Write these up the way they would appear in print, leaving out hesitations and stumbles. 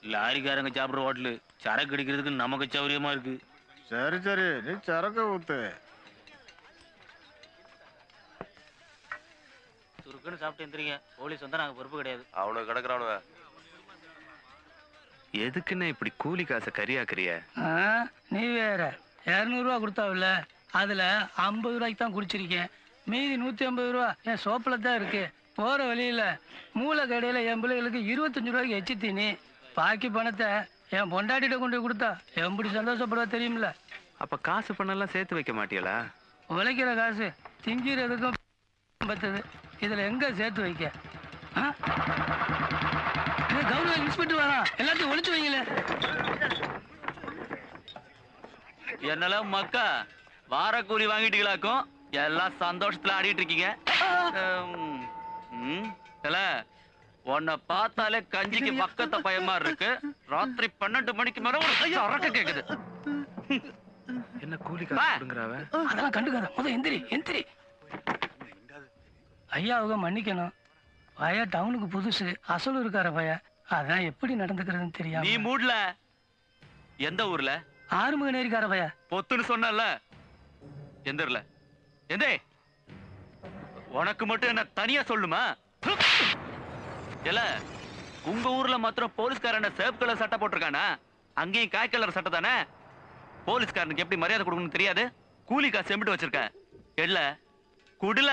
லாரிக்காரங்க சாப்பிடுற ஹோட்டலு சரக்கு அடிக்கிறதுக்கு நமக்கு சௌரியமா இருக்கு. சரி சரி, நீ சரக்கு ஊத்து. சுருக்குன்னு சாப்பிட்டு எந்திரிங்க. போலீஸ் வந்தா நாங்க பொறுப்பு கிடையாது. அவனுக்கு கிடக்குறானுவ. எதுக்குன்னு இப்படி கூலி காசை கரியாக்குறிய? நீ வேற 200 ரூபா கொடுத்தாவில்ல, அதுல 50 ரூபாய்க்கு தான் குடிச்சிருக்கேன். மீதி 150 ரூபா என் சோப்பில் தான் இருக்கு. போற வழியில மூளை கடையில என் பிள்ளைகளுக்கு 25 ரூபாய்க்கு எச்சு தீனி. பாக்கி பணத்தை என் பொண்டாட்டிட்ட கொண்டு கொடுத்தா எப்படி சந்தோஷப்படுவா தெரியுமில்ல. அப்ப காசு பணம் சேர்த்து வைக்க மாட்டியலா? உழைக்கிற காசு திங்கிறதுக்கும் பத்தது, இதுல எங்க சேர்த்து வைக்க? கவர்மெண்ட் இன்ஸ்பெக்டர் வரா, எல்லாத்தையும் ஒழிச்சு வைங்களே. என்னெல்லாம் மக்கா வார கூலி வாங்கிட்டீங்களாக்கும், எல்லாம் சந்தோஷத்துல ஆடிட்டு இருக்கீங்க. உன்னை பார்த்தாலே கஞ்சிக்கு பக்கத்த பயமா இருக்கு. ராத்திரி 12 மணிக்கு மேல ஒரு அரக்க கேக்குது. என்ன கூலி காசுங்கிறாவ? அதெல்லாம் கண்டுக்காத, முதல் எந்திரி எந்திரி. ஐயா அவங்க மன்னிக்கணும். பைய டவுனுக்கு புதுசு, அசல் இருக்கார பைய, அதான் எப்படி நடந்துக்கிறதுன்னு தெரியாது. நீ மூடல. எந்த ஊர்ல? ஆறுமுக நேரிக்கார பைய. பொத்துன்னு சொன்னல, எந்திரல. எந்தே உனக்கு மட்டும் என்ன தனியா சொல்லுமா? உங்க ஊர்ல மாத்திரம் போலீஸ்காரன் சேப் கலர் சட்டை போட்டிருக்கானா? அங்கேயும் காய் கலர் சட்டை தானே. போலீஸ்காரனுக்கு எப்படி மரியாதை கொடுக்கணும்னு தெரியாது. கூலி காசு எம்பிட்டு வச்சிருக்க? எல்ல குடுல.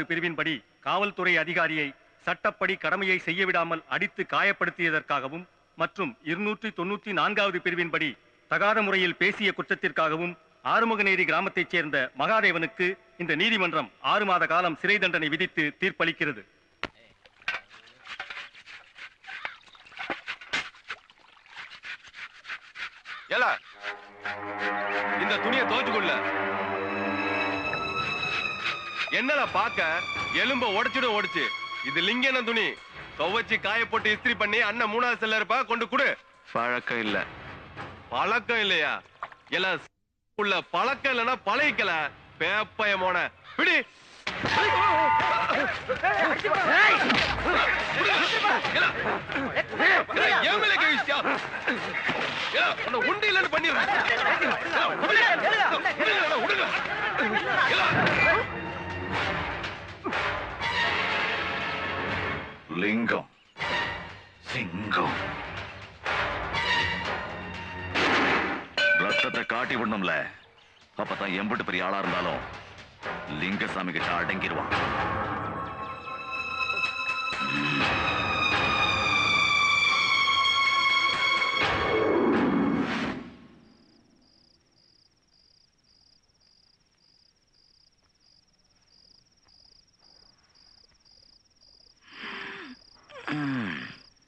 பிரிவின்படி காவல்துறை அதிகாரியை சட்டப்படி கடமையை செய்யவிடாமல் அடித்து காயப்படுத்தியதற்காகவும் மற்றும் 294வது பிரிவின்படி தகாத முறையில் பேசிய குற்றத்திற்காகவும் ஆறுமுகநேரி கிராமத்தைச் சேர்ந்த மகாதேவனுக்கு இந்த நீதிமன்றம் 6 மாத காலம் சிறை தண்டனை விதித்து தீர்ப்பளிக்கிறது. இந்த துணியை தோச்சுக்குள்ள என்னல பாக்க எலும்ப உடைச்சு இது லிங்கன துணி துவைச்சு காய போட்டு இஸ்திரி பண்ணி அண்ணன் 3வது செல்ல இருப்பா கொண்டு குடு. பழக்கம் இல்ல. பழக்கம் இல்லையா? எல்லாம் உள்ள பழக்கம் இல்லைன்னா பழகிக்கல. பேப்பயமோன பிடி. உண்டு இல்லன்னு பண்ணிடுறேன். லிங்கம் சிங்கம் ரத்தத்தை காட்டி விடணும்ல. அப்பதான் எம்பிட்டு பெரிய ஆளா இருந்தாலும் லிங்கசாமி கிட்ட அடங்கிடுவான்.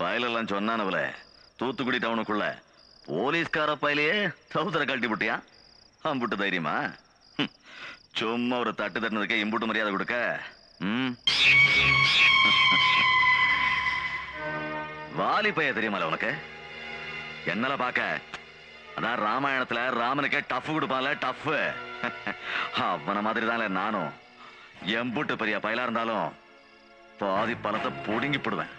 பயலெல்லாம் சொன்னானவல தூத்துக்குடி டவுனுக்குள்ள போலீஸ்கார பயலையே சவுதர கழட்டி விட்டியா? அம்புட்டு தைரியமா? சும்மா ஒரு தட்டு தட்டுனதுக்கே இம்புட்டு மரியாதை கொடுக்க? வாலி பைய தெரியுமால உனக்கு? என்னால பாக்க அதான் ராமாயணத்துல ராமனுக்கே டஃப் கொடுப்பான்ல, டஃப். அவன மாதிரி தான் நானும். எம்புட்டு பெரிய பயலா இருந்தாலும் பாதி பணத்தை புடுங்கி போடுவேன்.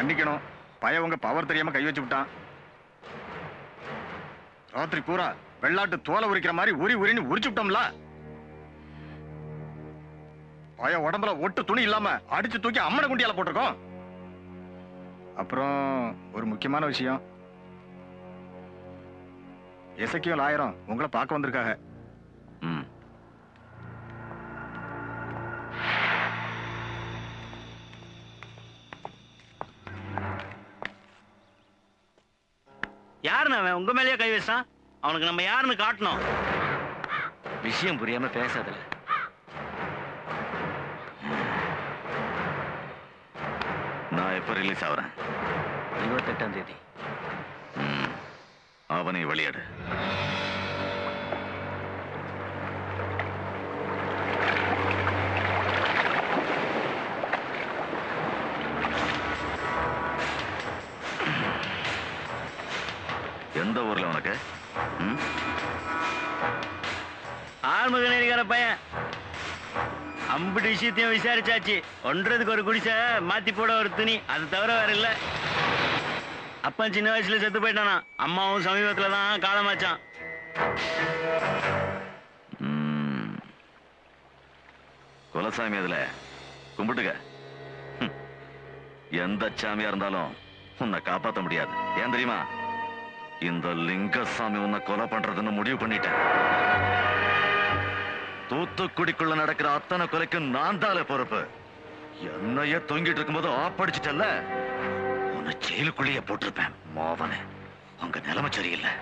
மன்னிக்கணும், பய உங்க பவர் தெரியாம கை வச்சு விட்டான். ராத்திரி பூரா வெள்ளாட்டு தோலை உரிக்கிற மாதிரி உரின்னு உரிச்சு விட்டோம்ல. பய உடம்புல ஒட்டு துணி இல்லாம அடிச்சு தூக்கி அம்மனை குண்டியால போட்டிருக்கோம். அப்புறம் ஒரு முக்கியமான விஷயம், எசக்கியல் 1000 உங்களை பார்க்க வந்திருக்காங்க. யாருன்னு அவன் உங்க மேலேயே கை வச்சான்? அவனுக்கு நம்ம யாருன்னு காட்டணும். விஷயம் புரியாம பேசாதல. நான் எப்ப ரிலீஸ் ஆகிறேன்? 28ஆம் தேதி. அவனை வெளியாடு. எந்த ஊர்ல உனக்கு? ஆழ்முகநேரிக்கார பையன். அம்புட்டு விஷயத்தையும் விசாரிச்சாச்சு. ஒன்றதுக்கு ஒரு குடிசை, மாத்தி போட ஒரு துணி, அது தவிர வேற இல்ல. அப்பா சின்ன வயசுல செத்து போயிட்டானா, அம்மாவும் சமீபத்துல தான் காலமாச்சான். குலசாமி அதுல கும்பிட்டுக்க. எந்த சாமியா இருந்தாலும் உன்னை காப்பாற்ற முடியாது. ஏன் தெரியுமா? இந்த லிங்கசாமி உன்னை கொலை பண்றதுன்னு முடிவு பண்ணிட்டேன். தூத்துக்குடிக்குள்ள நடக்கிற அத்தனை கொலைக்கு நான் தானே பொறுப்பு. என்னையே தொங்கிட்டு இருக்கும்போது ஆப்படிச்சிட்டல்ல, உன்னை ஜெயிலுக்குள்ளேயே போட்டிருப்பேன். மோவனே, உங்க நிலைமை சரியில்லை.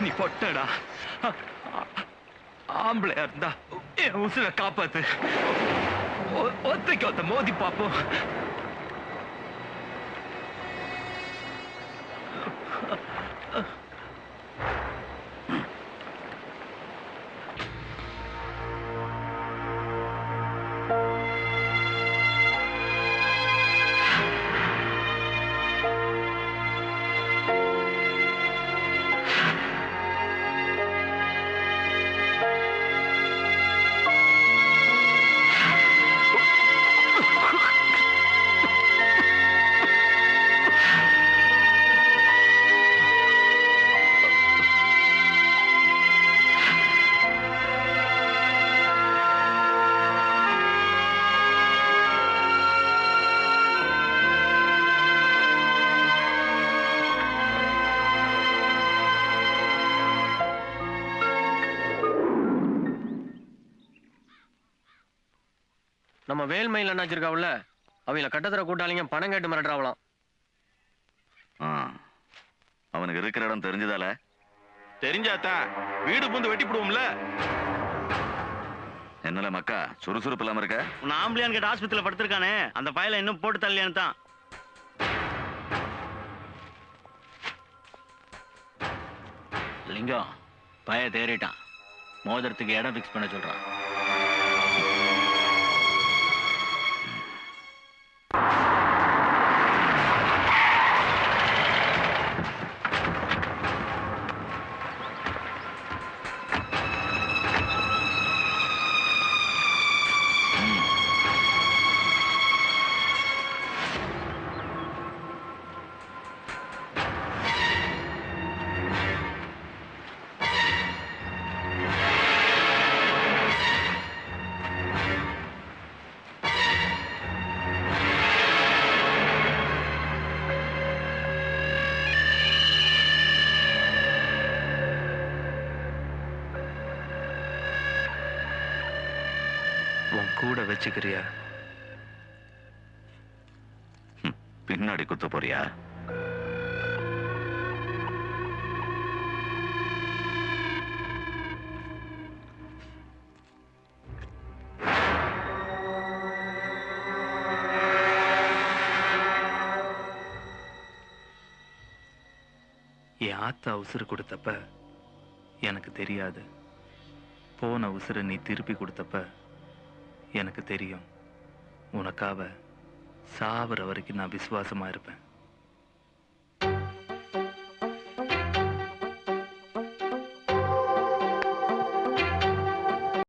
நீ பொட்டடா. ஆம்பளையா இருந்தா என் உசுர காப்பாத்து. ஒத்தைக்கு ஒத்த மோதி பாப்போம். நம்ம வேல்மையில் என்னாச்சிருக்காவுல, அவங்கள கட்டத்தர கூட்டாளிங்க பணம் கேட்டு மிரட்டுறாவலாம். அவனுக்கு இருக்கிற இடம் தெரிஞ்சதால? தெரிஞ்சாத்தான் வீடு பூந்து வெட்டி போடுவோம்ல. என்னல மக்கா சுறுசுறுப்பு இல்லாம இருக்க? உன் ஆம்பளையான் கேட்ட ஆஸ்பத்திரியில படுத்திருக்கானே, அந்த பயல இன்னும் போட்டு தள்ளியான்னு தான். லிங்கம் பய தேறிட்டான். மோதிரத்துக்கு இடம் பிக்ஸ் பண்ண சொல்றான். கூட வச்சுக்கிறியா? பின்னாடி குத்த போறியா? என் ஆத்தா உசுறு கொடுத்தப்ப எனக்கு தெரியாது. போன உசுரை நீ திருப்பி கொடுத்தப்ப எனக்கு தெரியும் உனக்காக சாவர வரைக்கும் நான் விசுவாசமா இருப்பேன்.